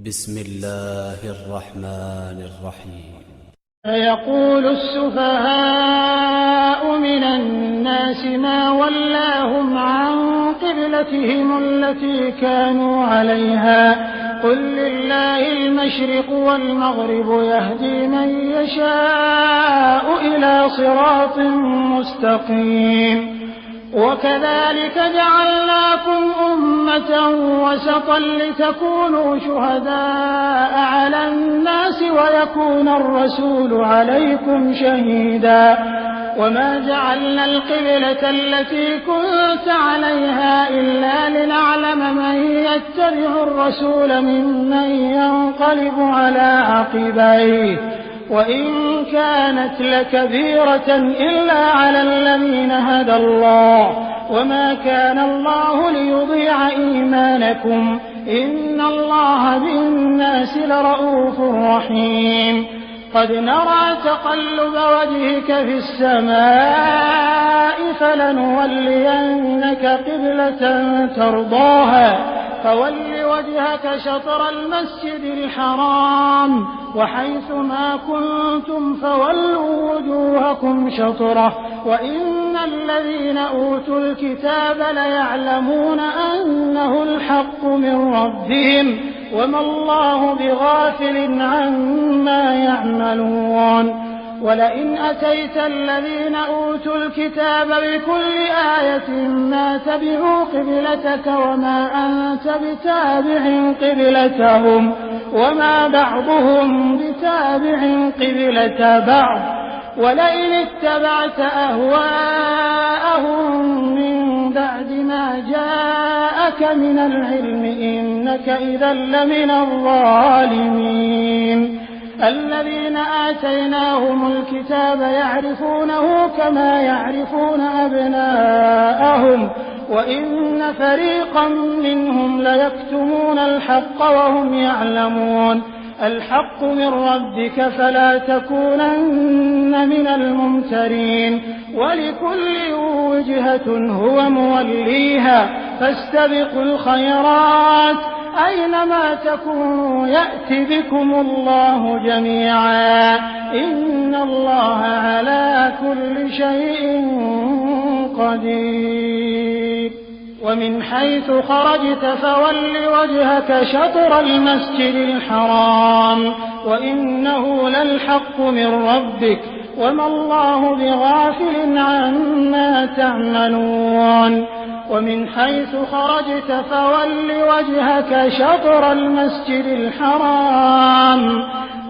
بسم الله الرحمن الرحيم. فيقول السفهاء من الناس ما ولاهم عن قبلتهم التي كانوا عليها قل لله المشرق والمغرب يهدي من يشاء إلى صراط مستقيم. وكذلك جعلناكم أمة وسطا لتكونوا شهداء على الناس ويكون الرسول عليكم شهيدا. وما جعلنا القبلة التي كنت عليها إلا لنعلم من يتبع الرسول ممن ينقلب على عقبيه وإن كانت لكبيرة إلا على الذين هدى الله وما كان الله ليضيع إيمانكم إن الله بالناس لرءوف رحيم. قد نرى تقلب وجهك في السماء فلنولينك قبلة ترضاها فول وجهك شطر المسجد الحرام وحيث ما كنتم فولوا وجوهكم شطره وإن الذين أوتوا الكتاب ليعلمون أنه الحق من ربهم وما الله بغافل عما يعملون. ولئن أتيت الذين أوتوا الكتاب بكل آية ما تبعوا قبلتك وما أنت بتابع قبلتهم وما بعضهم بتابع قبلة بعض ولئن اتبعت أهواءهم من بعد ما جاءك من العلم إنك إذا لمن الظالمين. الذين آتيناهم الكتاب يعرفونه كما يعرفون أبناءهم وإن فريقا منهم ليكتمون الحق وهم يعلمون. الحق من ربك فلا تكونن من الممترين ولكل وجهة هو موليها فاستبقوا الخيرات أينما تكونوا يأت بكم الله جميعا إن الله على كل شيء قدير. ومن حيث خرجت فول وجهك شطر المسجد الحرام وإنه للحق من ربك وما الله بغافل عما تعملون. ومن حيث خرجت فول وجهك شطر المسجد الحرام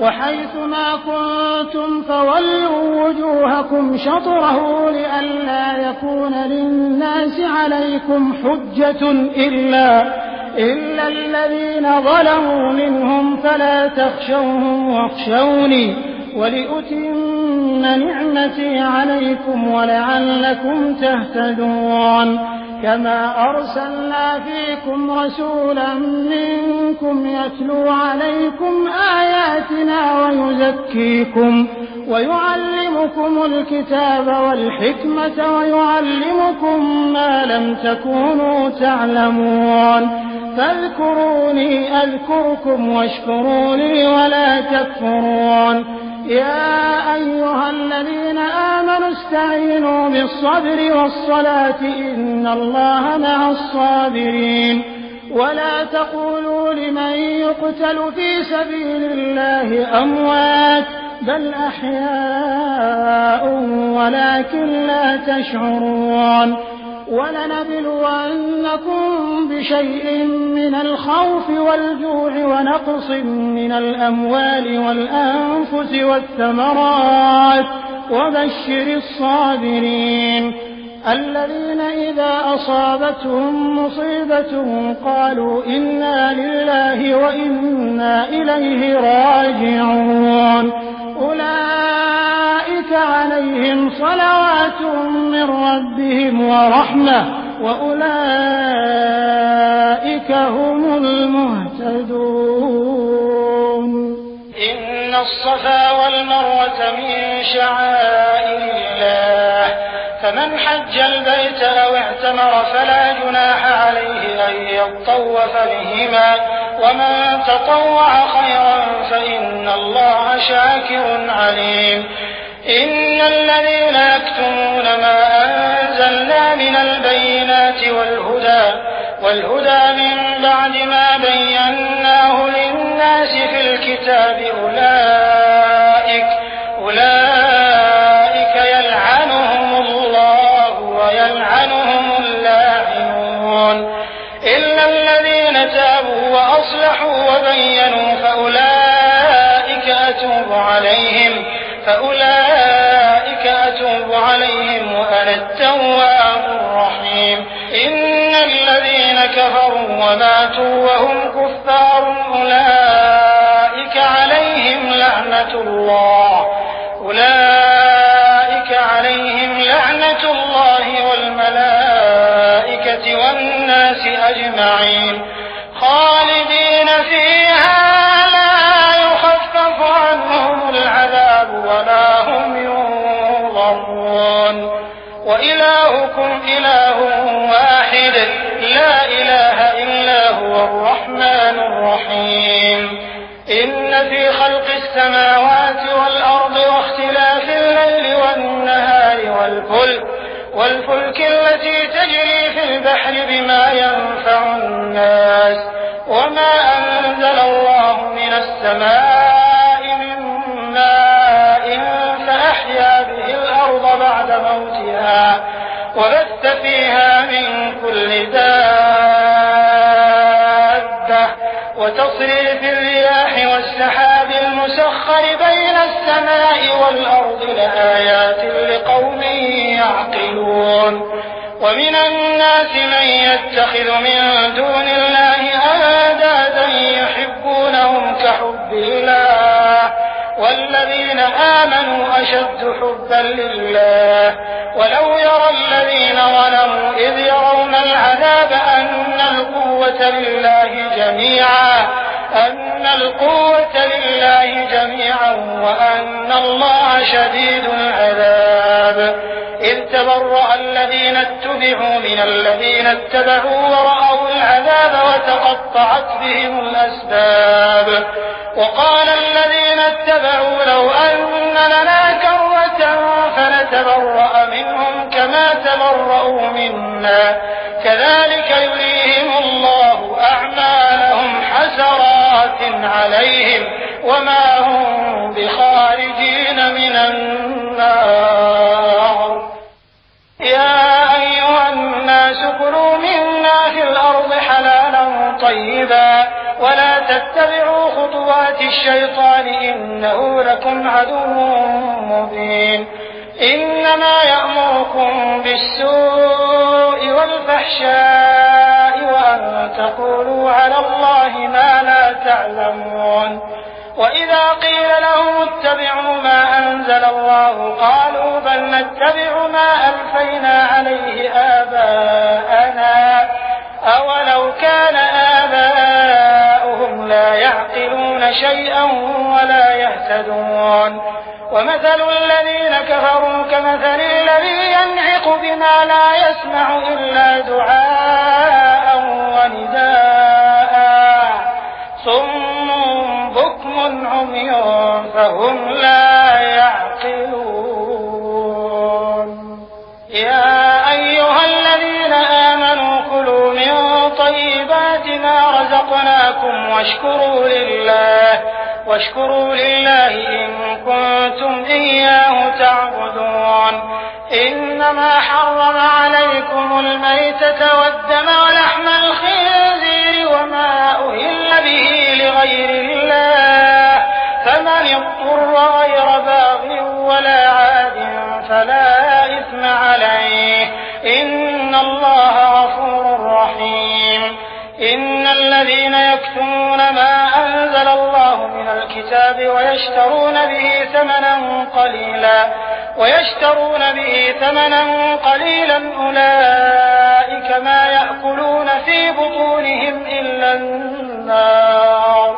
وحيث ما كنتم فولوا وجوهكم شطره لئلا يكون للناس عليكم حجة إلا الذين ظلموا منهم فلا تخشوهم واخشوني ولأتم نعمتي عليكم ولعلكم تهتدون. كما أرسلنا فيكم رسولا منكم يتلو عليكم آياتنا ويزكيكم ويعلمكم الكتاب والحكمة ويعلمكم ما لم تكونوا تعلمون. فاذكروني أذكركم واشكروا لي ولا تكفرون. يا أيها الذين آمنوا استعينوا بالصبر والصلاة إن الله مع الصابرين. ولا تقولوا لمن يقتل في سبيل الله أموات بل أحياء ولكن لا تشعرون. ولنبلونكم بشيء من الخوف والجوع ونقص من الأموال والأنفس والثمرات وبشر الصابرين الذين إذا أصابتهم مصيبة قالوا إنا لله وإنا إليه راجعون. أولئك عليهم صلوات من ربهم ورحمة وأولئك هم المهتدون. إن الصفا والمروة من شعائر الله فمن حج البيت أو اعتمر فلا جناح عليه أن يطوف بهما ومن تطوع خيرا فإن الله شاكر عليم. إن الذين يكتمون ما أنزلنا من البينات والهدى من بعد ما بيناه للناس في الكتاب أولئك يلعنهم الله ويلعنهم اللاعنون إلا الذين تابوا وأصلحوا وبينوا فأولئك أتوب عليهم وأنا التواب الرحيم. إن الذين كفروا وماتوا وهم كفار أولئك عليهم لعنة الله والملائكة والناس أجمعين خالدين فيها لا يخفف عنهم العذاب ولا هم ينظرون. وإلهكم إله واحد لا إله إلا هو الرحمن الرحيم. إن في خلق السماوات والأرض واختلاف الليل والنهار والفلك التي تجري في البحر بما ينفع الناس وما أنزل الله من السماء من ماء فأحيا به الأرض بعد موتها وبث فيها من كل دابة وتصريف الرياح والسحاب المسخر بين السماء والأرض لآيات لقوم يعقلون. ومن الناس من يتخذ من دون الله أندادا يحبونهم كحب الله والذين آمنوا أشد حبا لله. ولو يرى الذين ظلموا إذ يرون العذاب أن القوة لله جميعا وأن الله شديد العذاب. إذ تبرأ الذين اتبعوا من الذين اتبعوا ورأوا العذاب وتقطعت بهم الأسباب. وقال الذين اتبعوا لو أن لنا كرة فنتبرأ منهم كما تبرأوا منا كذلك يريهم الله أعمالهم حسرات عليهم وما هم بخارجين من النار. يا أيها الناس كلوا مما في الأرض حلالا طيبا ولا تتبعوا خطوات الشيطان إنه لكم عدو مبين. إنما يأمركم بالسوء والفحشاء وأن تقولوا على الله ما لا تعلمون. وإذا قيل لهم اتبعوا ما أنزل الله قالوا بل نتبع ما ألفينا عليه آباءنا أولو كان آباؤهم لا يعقلون شيئا ولا يهتدون. ومثل الذين كفروا كمثل الذي ينعق بما لا يسمع إلا دعاء ونداء صم بكم عمي فهم لا يعقلون. يا أيها الذين آمنوا كلوا من طيبات ما رزقناكم واشكروا لله إن كنتم إياه تعبدون. إنما حرم عليكم الميتة والدم ولحم الخنزير وما أهل به لغير الله فمن اضطر غير باغ ولا عاد فلا إثم عليه إن الله غفور رحيم. إن الذين يكتمون ما أنزل الله من الكتاب ويشترون به ثمنا قليلا أولئك ما يأكلون في بطونهم إلا النار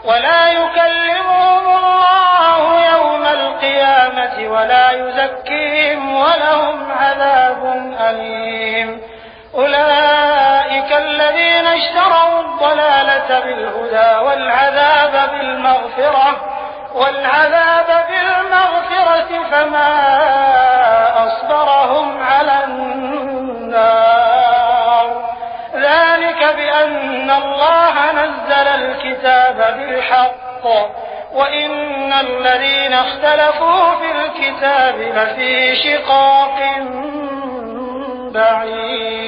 ولا يكلمهم الله يوم القيامة ولا يزكيهم ولهم عذاب أليم. أولئك الذين اشتروا الضلالة بالهدى والعذاب بالمغفرة فما أصبرهم على النار. ذلك بأن الله نزل الكتاب بالحق وإن الذين اختلفوا في الكتاب لفي شقاق بعيد.